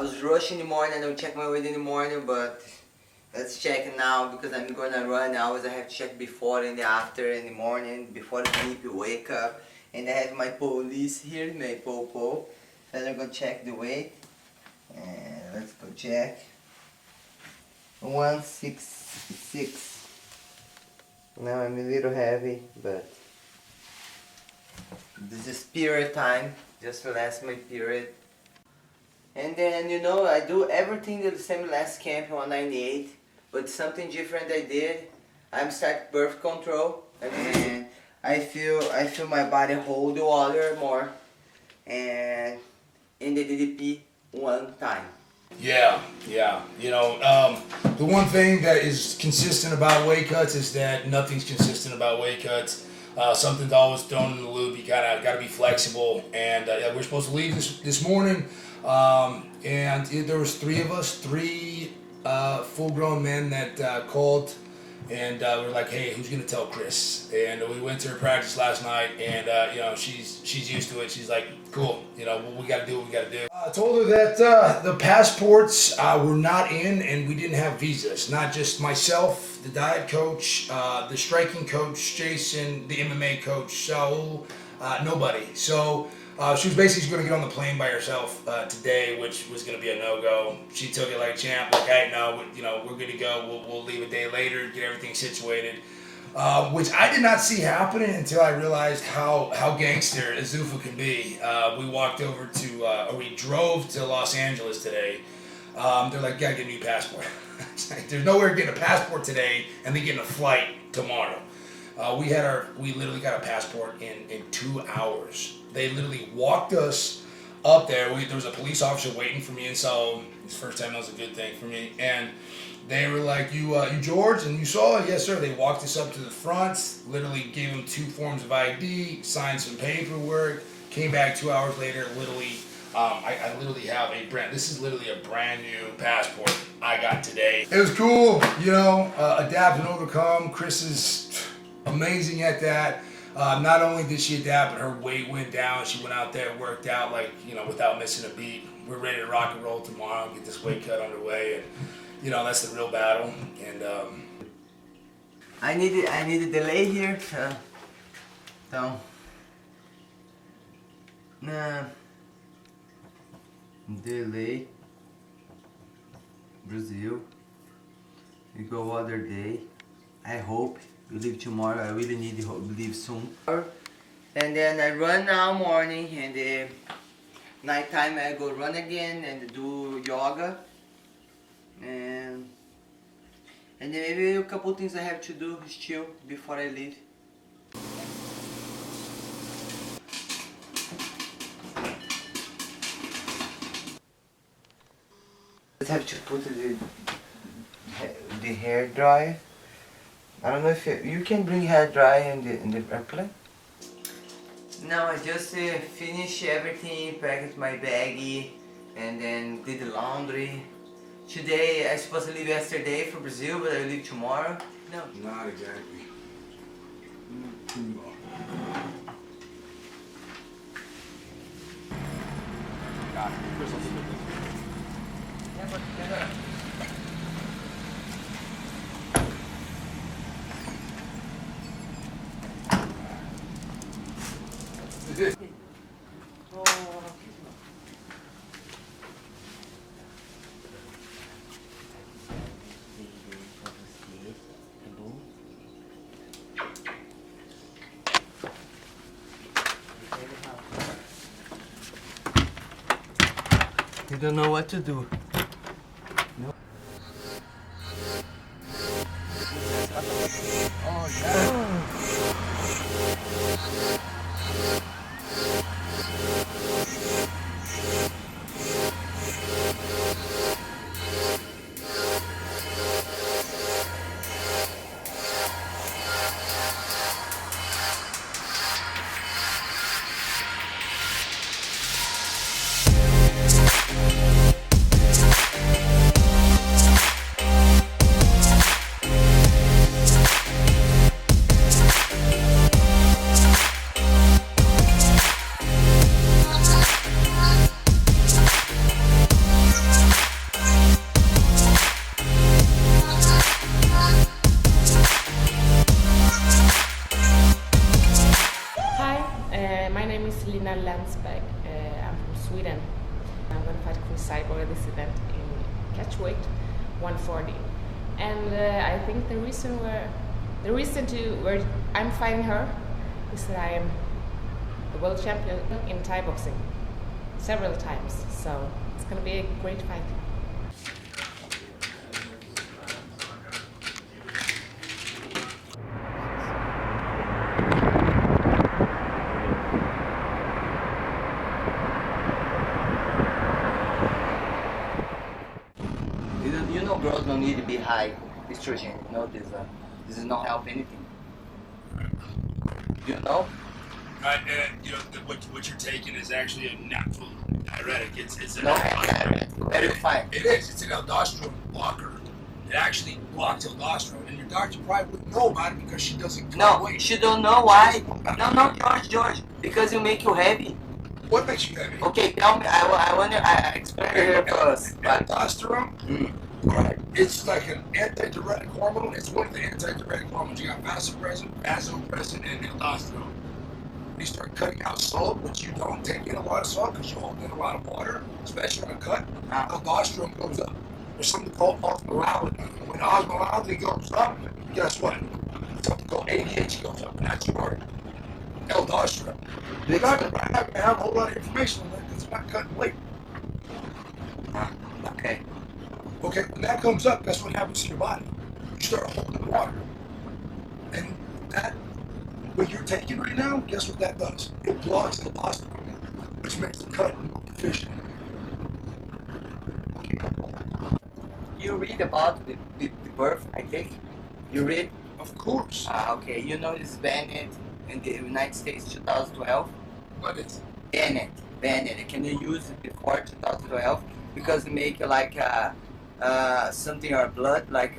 was rushing in the morning. I don't check my weight in the morning, but let's check it now because I'm gonna run. I always have to check before and after in the morning, before the sleep, you wake up. And I have my police here, my popo. So I'm gonna check the weight. And let's go check. 166. Now I'm a little heavy, but this is period time, just to last my period. And then, you know, I do everything the same last camp, 198, but something different I did. I'm start birth control, and I feel my body hold the water more, and in the DDP one time. Yeah. You know, the one thing that is consistent about weight cuts is that nothing's consistent about weight cuts. Something's always thrown in the loop. You got to be flexible. And yeah, we're supposed to leave this morning, and there was three of us, full-grown men that called, and we were like, hey, who's gonna tell Cris? And we went to her practice last night, and you know, she's used to it. She's like, cool, you know, we got to do what we got to do. I told her that the passports were not in, and we didn't have visas. Not just myself, the diet coach, the striking coach, Jason, the MMA coach, Saul, nobody. So she was basically going to get on the plane by herself today, which was going to be a no-go. She took it like a champ, like, hey, no, you know, we're good to go. We'll leave a day later, get everything situated. Which I did not see happening until I realized how gangster Azufa can be. We walked over to, or we drove to Los Angeles today. They're like, gotta get a new passport. There's nowhere getting a passport today and then getting a flight tomorrow. We literally got a passport in 2 hours. They literally walked us up there. There was a police officer waiting for me, and so this first time that was a good thing for me. And they were like, you George, and you saw it? Yes, sir. They walked us up to the front, literally gave him 2 forms of ID, signed some paperwork, came back 2 hours later, literally, I literally have this is literally a brand new passport I got today. It was cool, you know, adapt and overcome. Cris is amazing at that. Not only did she adapt, but her weight went down. She went out there, worked out, like, you know, without missing a beat. We're ready to rock and roll tomorrow, get this weight cut underway, and you know, that's the real battle. And I need a delay here. So delay. Brazil. We go other day. I hope we leave tomorrow. I really need to leave soon. And then I run now morning, and nighttime I go run again and do yoga. And then maybe a couple things I have to do still before I leave. I have to put the hair dryer. I don't know if you can bring hair dryer in the airplane. No, I just finished everything, packed my baggie, and then did the laundry. Today, I supposed to leave yesterday for Brazil, but I leave tomorrow. No. Not exactly. Got it. Cris, I'll do this. Yeah, but you don't know what to do. No. Oh, yeah. I'm going to fight Cris Cyborg at this event in catchweight 140. And I think the reason where I'm fighting her is that I am the world champion in Thai boxing several times. So it's going to be a great fight. You know, girls don't need to be high estrogen. You know, this does not help anything. You know? You know, what you're taking is actually a natural diuretic. It's an Very fine. It is. It's an aldosterone blocker. It actually blocks aldosterone, and your doctor probably wouldn't know about it because she doesn't. No, she don't know why. No, George. Because you make you heavy. What makes you heavy? Okay, tell me. I want to explain it here first. Aldosterone. Right. It's like an antidiuretic hormone. It's one of the antidiuretic hormones. You got vasopressin, and aldosterone. You start cutting out salt, which you don't take in a lot of salt because you hold in a lot of water, especially on a cut. Aldosterone goes up. There's something called osmolality. When osmolality goes up, guess what? Something called ADH goes up, and that's your aldosterone. You're not going to have a whole lot of information on that because it's not cutting weight. Okay. Okay, when that comes up, guess what happens to your body? You start holding water. And that, what you're taking right now, guess what that does? It blocks the aldosterone, which makes the cut more efficient. You read about the birth, I think? You read? Of course. Okay, you know it's banned in the United States 2012? What is it? Banned. Can you use it before 2012? Because it make like something or blood, like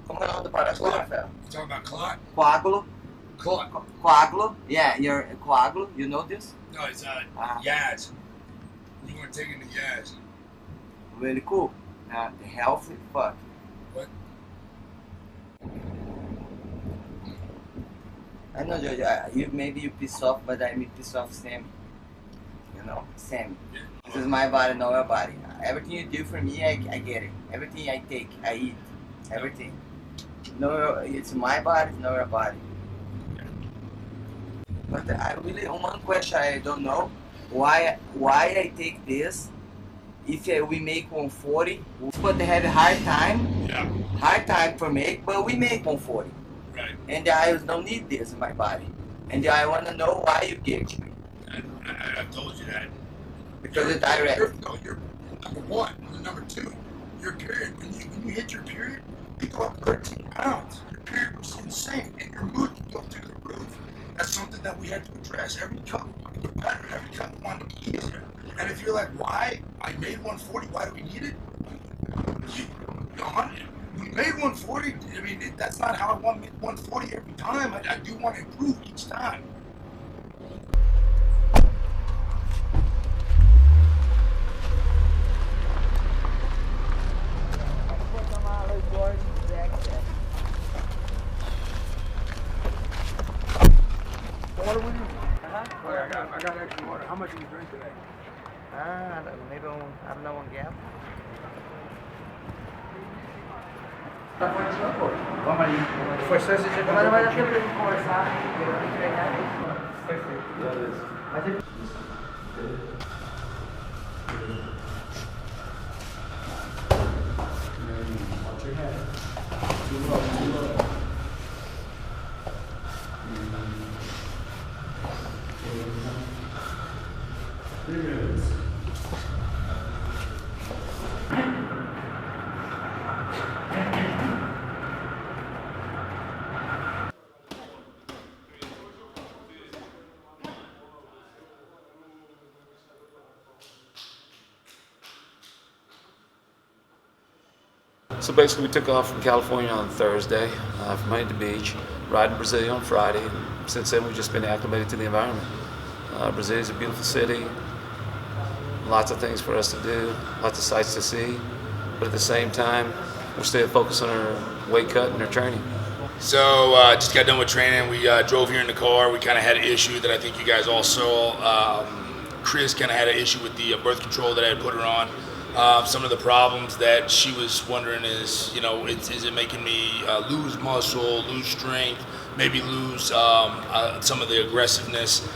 como é o nome do parafuso, Rafael? You talking about clot? Coágulo. Clot. Coágulo. Yeah, your coágulo. You know this? No, it's Yaz. You want to take it to Yaz. Really cool. The healthy fuck. What? I know, George. Maybe you piss off, but I mean piss off Sammy. You know, Sammy. Yeah. This is my body, not your body. Everything you do for me, I get it. Everything I take, I eat. Everything. No, it's my body, not your body. But I really, one question I don't know, why I take this, if we make 140, but they have a hard time for make, but we make 140. Right. And I don't need this in my body. And I want to know why you give it to me. I've told you that. Because it's direct. You're number one. And number two, your period. When you hit your period, you go up 13 pounds. Your period was insane, and your mood can go through the roof. That's something that we had to address. Every cut wanted to get better. Every cut wanted to be easier. And if you're like, why? I made 140. Why do we need it? We made 140. I mean, that's not how I want to make 140 every time. I do want to improve each time. Water with you? I got extra water. How much did you drink today? Maybe I have no one gap. Foi só esse dia que Mas não vai dar tempo de conversar, eu vou entregar. Beleza. Mas ele... Watch your head. Too low. 3 minutes. So basically, we took off from California on Thursday, from Miami Beach, riding Brasilia on Friday. And since then, we've just been acclimated to the environment. Brasilia is a beautiful city, lots of things for us to do, lots of sights to see, but at the same time, we're still focused on our weight cut and our training. So just got done with training. We drove here in the car. We kind of had an issue that I think you guys all saw. Cris kind of had an issue with the birth control that I had put her on. Some of the problems that she was wondering is, you know, is it making me lose muscle, lose strength, maybe lose some of the aggressiveness.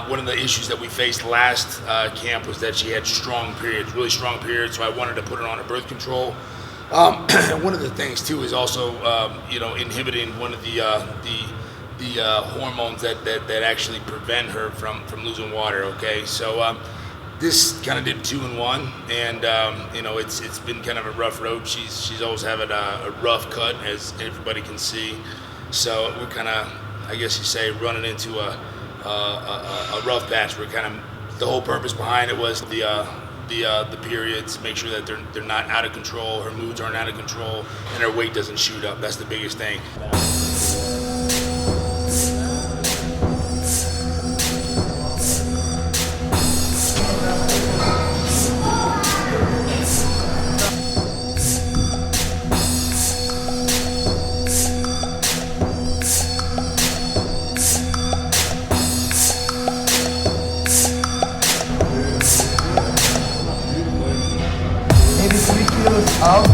One of the issues that we faced last camp was that she had strong periods, really strong periods, so I wanted to put her on a birth control. And one of the things too is also, you know, inhibiting one of the hormones that actually prevent her from losing water. Okay, so this kind of did 2 in 1, and you know, it's been kind of a rough road. She's always having a rough cut, as everybody can see. So we're kind of, I guess you say, running into a rough patch. We're kind of, the whole purpose behind it was the periods, make sure that they're not out of control, her moods aren't out of control, and her weight doesn't shoot up. That's the biggest thing. Maybe 3 kilos out,